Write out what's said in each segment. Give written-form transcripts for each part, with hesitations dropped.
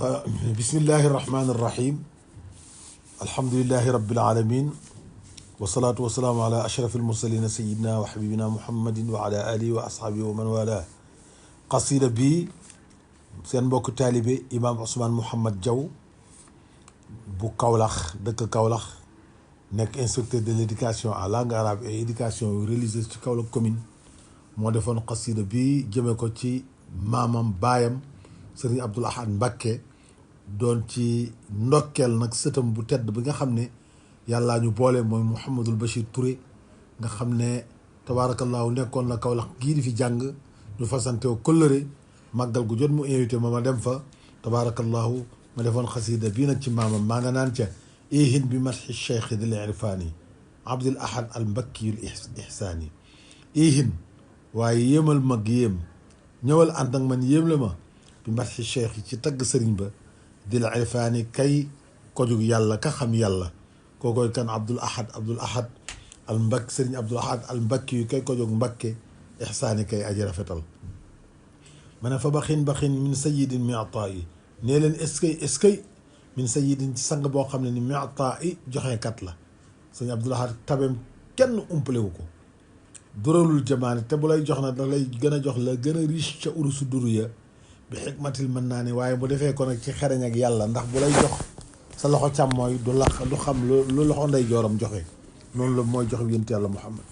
بسم الله الرحمن الرحيم الحمد لله رب العالمين والصلاة والسلام على أشرف المرسلين سيدنا وحبيبنا محمد وعلى آله وأصحابه ومن والاه قصيدة بي سين بوك طالبي إمام عثمان محمد جاو بو كاولاخ دك كاولاخ نك instructeur de l'éducation à langue arabe et éducation religieuse ci Kaolack commune moo defoon qasida bi jëme ko ci maamam baayam Serigne Abdoul Ahad Mbacké doon ci ndokkeel nag sëtam bu tedd bi nga xam ne yàllaa ñu boole mooy Mouhamadul Bachir Touré nga xam ne tabaarakallaahu nekkoon na Kaolack gii di fi jàng ñu fasante wo kóllëre màggal gu jot mu invité ma dem fa tabaarakallaahu ma defoon xasida bii nag ci maamam maa nga naan ca ihin bi madhi cheikh dil irfaani Abdul Ahad al Mbakkiyul ihsaani ihin waaye yéemal mag yéem ñëwal ànd ak man yéem la ma bi madhi cheikh yi ci tagg sëriñ ba dil irfaani kay kojug yàlla ka xam yàlla kookoy kan Abdul Ahad al Mbakk sëriñ Abdul Ahad al Mbakki yu kay kojug Mbakke ihsaani kay aji rafetal ma ne fa baxin min sayidin miata yi nee leen est-ce que min sayidin ci sang boo xam ne ni miata yi joxeekat la sëriñ Abdul Ahad tabem kenn umpalewu ko duralul jamaani te bu lay jox na da lay gën a jox la gën a riche ca urusu duru ya bi xikmatil mën naa ne waaye bu defee ko nag ci xereñ ak yàlla ndax bu lay jox sa loxo càmmooy du xam lu loxo ndey jooram joxe noonu la mooy jox yonent yàlla Muhammad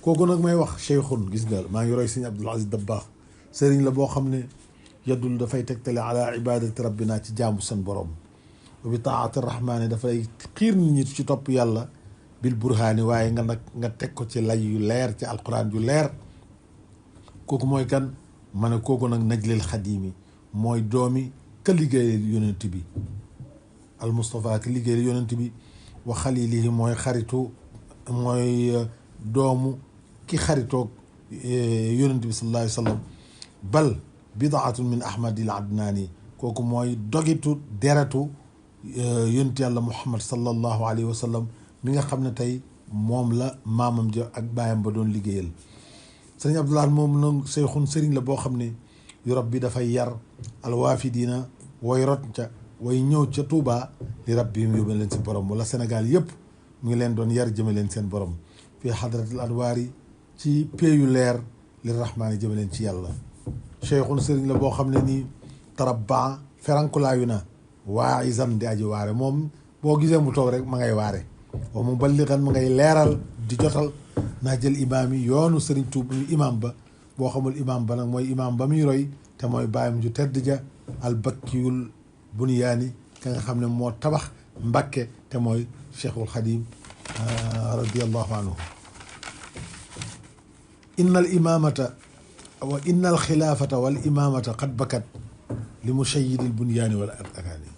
kooku nag may wax cheikhun gis nga maa ngi roy sëñ Abdul Aziz Dabakh sëriñ la boo xam ne yaddul dafay tegtale ala ibadati rabbina ci jaamu seen borom wa bi taati rahmaani dafay xiir nit ñi ci topp yàlla bil burhaani waaye nga teg ko ci lay yu leer ci alquran yu leer kooku mooy kan ma ne kooku nag najlil xadimi mooy doomi ka liggéeyal yonent bi al Mustafa ka liggéeyal yonent bi wa xalilihi mooy xaritu mooy doomu ki xaritoog yonent bi sallallahu alayhi wa sallam bal bidaatun min ahmadil adnaani kooku mooy dogitu deretu yonent yàlla Muhammad sallallahu alayhi wa sallam mi nga xam ne tey moom la maamam ja ak baayam ba doon liggéeyal sëriñ Abdoul Ahad moom nag seyxun sëriñ la boo xam ne yu rab bi dafay yar alwaafidina way rot ca way ñëw ca Touba li rab bi mu yóbbu leen si borom wala Sénégal yëpp mu ngi leen doon yar jëme leen seen borom fii xadratil anwaari ci péeyu leer li rahmaani jëme leen ci yàlla seyxun sëriñ la boo xam ne nii tarabba ferankulaayu na waa isan di aji waare moom boo gisee mu toog rek ma ngay waare wa mu balligan ma ngay leeral di jotal naa jël imaam yi yoonu sëriñ Tuuba imaam ba boo xamul imaam ba nag mooy imaam ba muy roy te mooy bàyyam ju tedd ja al bakkiyul bunyaani ka nga xam ne moo tabax Mbakke te mooy Cheikhul Xadim radiallahu anhu inna al imamata wa inna al xilaafata wal imamata qad bakat li mushayidil bunyaani wala arkaani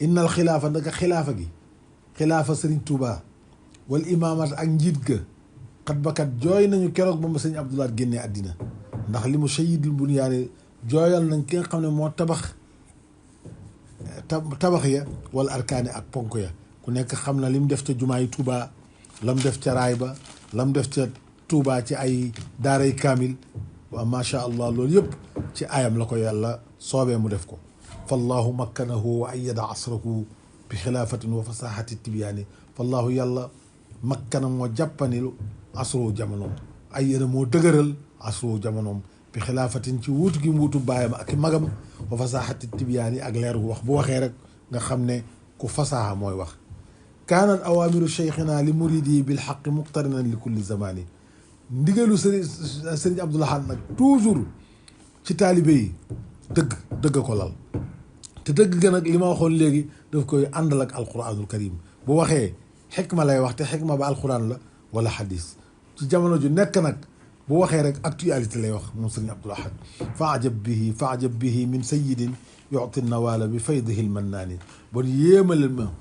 inna al xilaafa naka xilaafa gi xilaafa sëriñ Tuuba wal imamata ak njiit ga xat bakat jooy nañu keroog ba ma sëñ Abdoul Ahad génnee àddina ndax li mu sayidul bunyaani jooyal nañ ki nga xam ne moo tabax ya wala arkaani ak ponk ya ku nekk xam na li mu def ca jumaa yi Touba lam def ca raay ba lam def ca Touba ci ay daaray kaamil wa macha allah loolu yëpp ci ayam la ko yàlla soobee mu def ko fallahu makkanahu wa ayyada asrahu bi xilaafatin wa fasahati tibyaani fallahu yàlla makkana moo jàppanilu asro jamonoom ay yéen moo dëgëral asro jamonoom bi xilaafatin ci wuutu gi wuutu baayam ak magam wa fasaxati tibyaani ak leer gu wax bu waxee rek nga xam ne ku fasaxa mooy wax kaanat awaamiru cheikhina li muridi bil xaqi muqtarinan li kulli zamani ndigalu sëriñ Abdoul Ahad nag toujours ci taalibe yi dëgg ko lal te dëgg ga nag li ma waxoon léegi daf koy àndal ak alquranul karim bu waxee xikma lay wax te xikma ba alquran la wala xadis ci jamono ju nekk nag bu waxee rek actualité lay wax moom sëriñ Abdoul Ahad fa ajab bihi min sayidin yuti nawaala bi faydihi lmannaani bon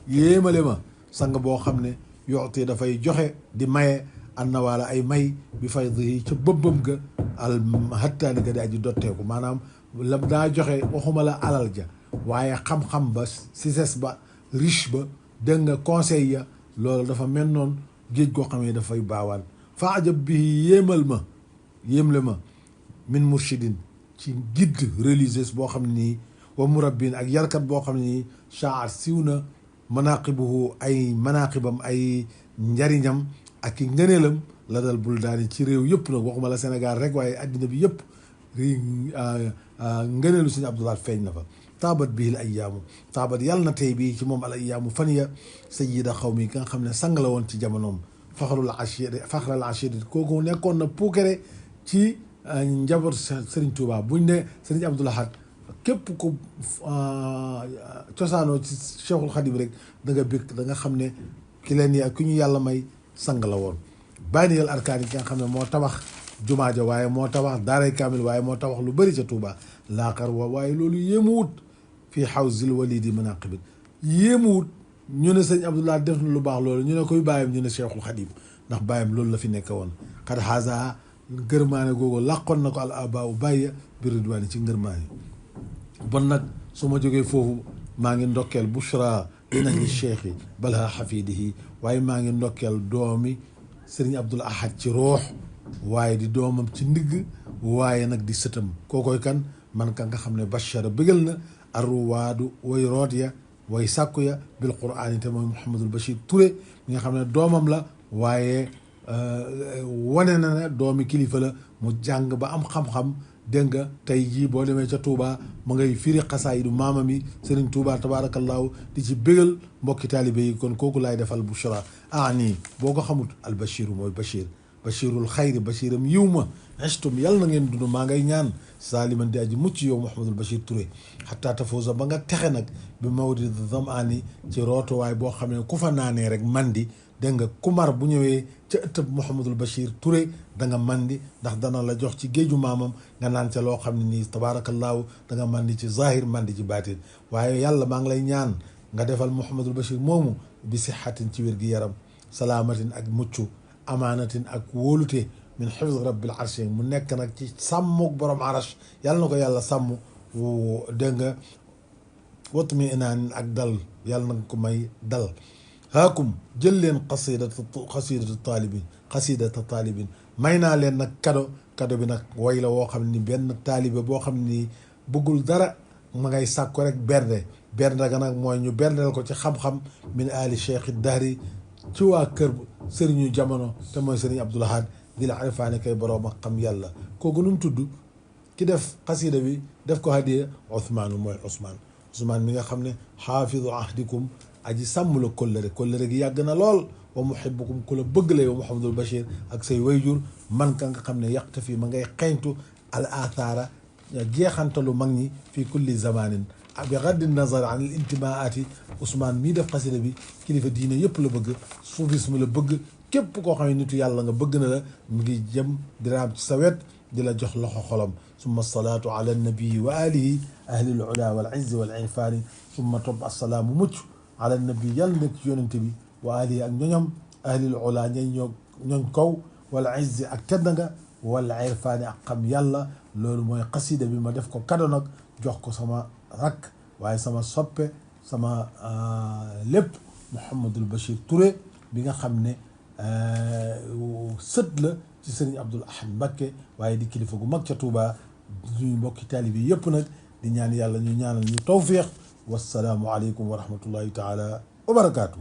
yéemale ma sang boo xam ne yuti dafay joxe di maye an nawaala ay may bi faydihi ca bëbbam ga al hattaani ga di aji dotteeku maanaam lam daa joxe waxuma la alal ja waaye xam-xam ba sises ba riche ba dégg nga conseil ya loolu dafa mel noonu géej goo xam ne dafay baawaan fa ajab bi yéemle ma min murshidin ci guide religieuse boo xam ne nii wa murabbin ak yarkat boo xam ne nii shaar siw na manaqibuhu ay manaqibam ay njariñam ak i ngëneelam la dal buldaani ci réew yëpp nag waxuma la Sénégal rek waaye addina bi yëpp ngëneelu Sëñ Abdou Lahad feeñ na fa taabat bii al ayyaamu taabat yàlla na tey bii ci moom al ayyaamu fan ya sayyida xawmi ki nga xam ne sang la woon ci jamonoom faxrul ashiri kooku nekkoon na puukere ci njaboot Serigne Touba buñ ne Serigne Abdou Lahad képp ku cosaanoo ci Cheikhul Khadim rek da nga bëgg da nga xam ne ki leen ya ku ñu yàlla may sang la woon bàyyi yal arkaan yi ki nga xam ne moo tabax jumaa ja waaye moo tabax daaray kaamil waaye moo tabax lu bëri ca Touba laaqar waaye loolu yéemuwut fii hawzil walidi manaqibit yéemuwut ñu ne sëñ Abdou Lahad def na lu baax loolu ñu ne koy bàyyam ñu ne Cheikhul Khadim ndax bàyyam loolu la fi nekk woon xad haza ngërmaane googu làqoon na ko al abaa u bàyya bi ridwaani ci ngërmaane bon nag su ma jógee foofu maa ngi ndokkeel bushra inahi cheikhi balha xafidihi waaye maa ngi ndokkeel doomi Serigne Abdoul Ahad ci roox waaye di doomam ci ndigg waaye nag di sëtam kookoy kan man ka nga xam ne bachara bëggal na arruwaadu way root ya way sàkku ya bil quraan yi te mooy Mouhamadul Bachir Touré mi nga xam ne doomam la waaye wane na ne doomi kilifa la mu jàng ba am xam-xam dégg nga tey jii boo demee ca Touba ma ngay firi xasaayidu maamam yi Serigne Touba tabaarakallaahu di ci bégal mbokki taalibe yi kon kooku laay defal bushra nii boo ko xamut al Bachiru mooy Bachir Bachirul xayri Bachiram yiw ma estum yàlla na ngeen dund maa ngay ñaan saaliman di aji mucc yow Mouhamadul Bachir Touré xataa tafoosa ba nga texe nag bi mawdi zamaani ci rootuwaay boo xam ne ku fa naanee rek mandi dégg nga kumar bu ñëwee ca ëttëb Mouhamadul Bachir Touré da nga mandi ndax dana la jox ci géeju maamam nga naan ca loo xam ne nii tabaarakallaahu da nga mandi ci zahir mandi ci baatin waaye yàlla maa ngi lay ñaan nga defal Mouhamadul Bachir moomu bi sixatin ci wér gi yaram salaamatin ak mucc amaanatin ak wóolute min xifz rabbil arsh mu nekk nag ci sàmmuk borom arash yàlla na ko yàlla sàmm dégg nga watmi inaanin ak dal yàlla na ko may dal haakum jël leen xasidata taalibin may naa leen nag kado bi nag way la woo xam ne ni benn taalibe boo xam ne ni bëggul dara ma ngay sàkko rek bernde ga nag mooy ñu berndeel ko ci xam-xam min ali cheikh dahri ci waa kër sëriñu jamono te mooy sëriñ Abdou Lahad di la arifaani kay boroom ak xam yàlla kooku nu mu tudd ki def xasida bi def ko hadiya Ousmane mooy Ousmane mi nga xam ne xaafidu ahdikum aji sàmm la kóllëre gi yàgg na lool wa muhibbukum ku la bëgg la yow Mouhamadul Bachir ak say wayjur man ka nga xam ne yàqta fii ma ngay xeeñtu al athara jeexantalu mag ñi fii kulli zamanin bi gaddi nazar an al intimaati Ousmane mii def xasida bi kilifa diine yëpp la bëgg soufisme la bëgg képp koo xam ne nitu yàlla nga bëgg na la mu ngi jëm di raam ci sa wet di la jox loxo xolam summa salaatu ala nabii wa alihi ahli al ula wal izzi wal irfaani summa topp assalaamu mucc ala nabi yàlla nekk ci yonente bi wa alihi ak ñoñam ahli al ula ñooñ kaw wal izzi ak tedd nga wal irfaani ak xam yàlla loolu mooy xasida bi ma def ko kado nag jox ko sama rakk waaye sama soppe sama lépp Mouhamadul Bachir Touré bi nga xam ne sët la ci sëriñ Abdoul Ahad Mbacké waaye di kilifa gu mag ca Touba ñuy mbokki taalibe yi yëpp nag di ñaan yàlla ñu ñaanal ñu tawfiq wassalaamu aleykum wa rahmatullahi taala wa barakaatu.